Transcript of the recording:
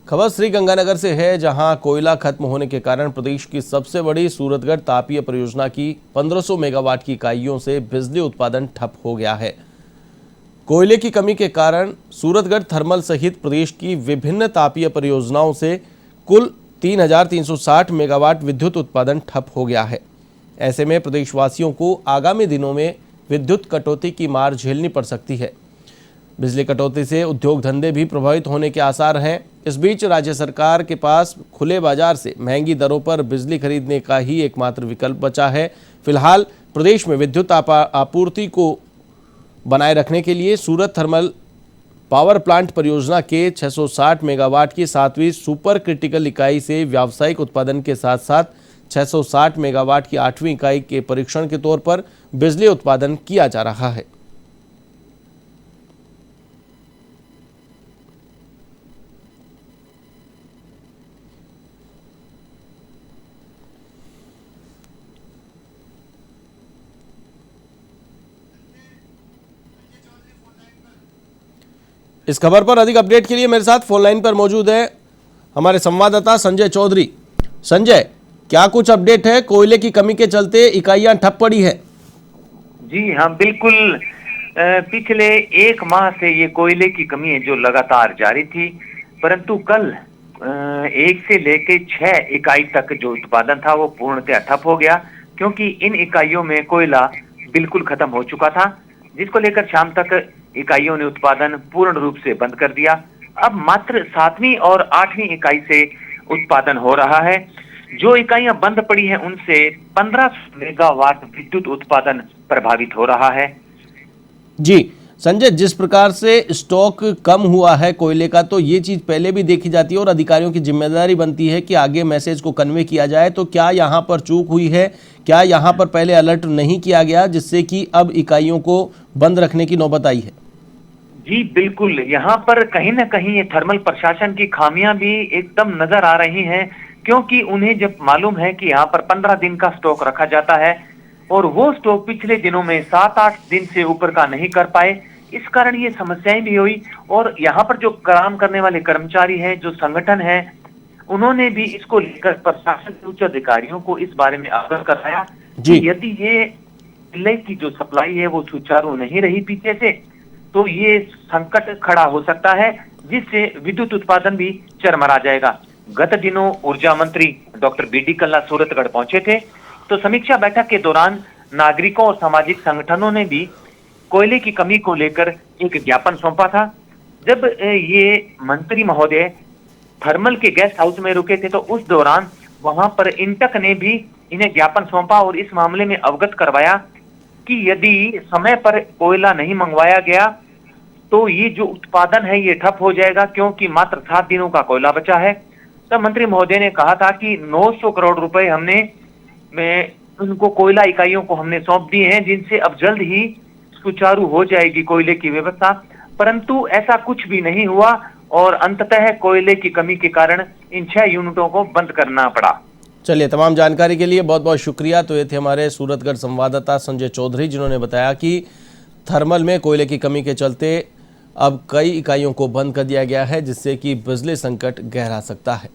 खबर श्री गंगानगर से है, जहां कोयला खत्म होने के कारण प्रदेश की सबसे बड़ी सूरतगढ़ तापीय परियोजना की 1500 मेगावाट की इकाइयों से बिजली उत्पादन ठप हो गया है। कोयले की कमी के कारण सूरतगढ़ थर्मल सहित प्रदेश की विभिन्न तापीय परियोजनाओं से कुल 3360 मेगावाट विद्युत उत्पादन ठप हो गया है। ऐसे में प्रदेशवासियों को आगामी दिनों में विद्युत कटौती की मार झेलनी पड़ सकती है। बिजली कटौती से उद्योग धंधे भी प्रभावित होने के आसार हैं। इस बीच राज्य सरकार के पास खुले बाजार से महंगी दरों पर बिजली खरीदने का ही एकमात्र विकल्प बचा है। फिलहाल प्रदेश में विद्युत आपूर्ति को बनाए रखने के लिए सूरत थर्मल पावर प्लांट परियोजना के 660 मेगावाट की 7वीं सुपर क्रिटिकल इकाई से व्यावसायिक उत्पादन के साथ साथ 660 मेगावाट की 8वीं इकाई के परीक्षण के तौर पर बिजली उत्पादन किया जा रहा है। इस खबर पर अधिक अपडेट के लिए मेरे साथ फोन लाइन पर मौजूद है हमारे संवाददाता संजय चौधरी। संजय, क्या कुछ अपडेट है? कोयले की कमी के चलते इकाइयां ठप पड़ी है। जी हाँ, बिल्कुल। पिछले एक माह से ये कोयले की कमी है जो लगातार जारी थी, परंतु कल 1 से लेकर 6 इकाई तक जो उत्पादन था वो पूर्णतः ठप हो गया, क्योंकि इन इकाइयों में कोयला बिल्कुल खत्म हो चुका था, जिसको लेकर शाम तक इकाइयों ने उत्पादन पूर्ण रूप से बंद कर दिया। अब मात्र 7वीं और 8वीं इकाई से उत्पादन हो रहा है। जो इकाइयां बंद पड़ी हैं उनसे 15 मेगावाट विद्युत उत्पादन प्रभावित हो रहा है। जी संजय, जिस प्रकार से स्टॉक कम हुआ है कोयले का, तो ये चीज पहले भी देखी जाती है और अधिकारियों की जिम्मेदारी बनती है कि आगे मैसेज को कन्वे किया जाए। तो क्या यहाँ पर चूक हुई है? क्या यहाँ पर पहले अलर्ट नहीं किया गया, जिससे कि अब इकाइयों को बंद रखने की नौबत आई है? जी बिल्कुल, यहाँ पर कहीं ना कहीं ये थर्मल प्रशासन की खामियां भी एकदम नजर आ रही हैं, क्योंकि उन्हें जब मालूम है कि यहाँ पर 15 दिन का स्टॉक रखा जाता है और वो स्टॉक पिछले दिनों में 7-8 दिन से ऊपर का नहीं कर पाए, इस कारण ये समस्याएं भी हुई। और यहाँ पर जो काम करने वाले कर्मचारी हैं, जो संगठन है, उन्होंने भी इसको लेकर प्रशासन के उच्च अधिकारियों को इस बारे में अवगत कराया कि यदि ये बिजली की जो सप्लाई है वो सुचारू नहीं रही पीछे से, तो ये संकट खड़ा हो सकता है, जिससे विद्युत उत्पादन भी चरमरा जाएगा। गत दिनों ऊर्जा मंत्री डॉक्टर बीडी कल्ला सूरतगढ़ पहुंचे थे, तो समीक्षा बैठक के दौरान नागरिकों और सामाजिक संगठनों ने भी कोयले की कमी को लेकर एक ज्ञापन सौंपा था। जब ये मंत्री महोदय थर्मल के गेस्ट हाउस में रुके थे, तो उस दौरान वहां पर इंटक ने भी इन्हें ज्ञापन सौंपा और इस मामले में अवगत करवाया कि यदि समय पर कोयला नहीं मंगवाया गया तो ये जो उत्पादन है ये ठप हो जाएगा, क्योंकि मात्र 7 दिनों का कोयला बचा है। तब मंत्री महोदय ने कहा था कि 900 करोड़ रुपए हमने उनको कोयला इकाइयों को हमने सौंप दिए हैं, जिनसे अब जल्द ही सुचारू हो जाएगी कोयले की व्यवस्था। परंतु ऐसा कुछ भी नहीं हुआ और अंततः कोयले की कमी के कारण इन 6 यूनिटों को बंद करना पड़ा। चलिए, तमाम जानकारी के लिए बहुत बहुत शुक्रिया। तो ये थे हमारे सूरतगढ़ संवाददाता संजय चौधरी, जिन्होंने बताया कि थर्मल में कोयले की कमी के चलते अब कई इकाइयों को बंद कर दिया गया है, जिससे कि बिजली संकट गहरा सकता है।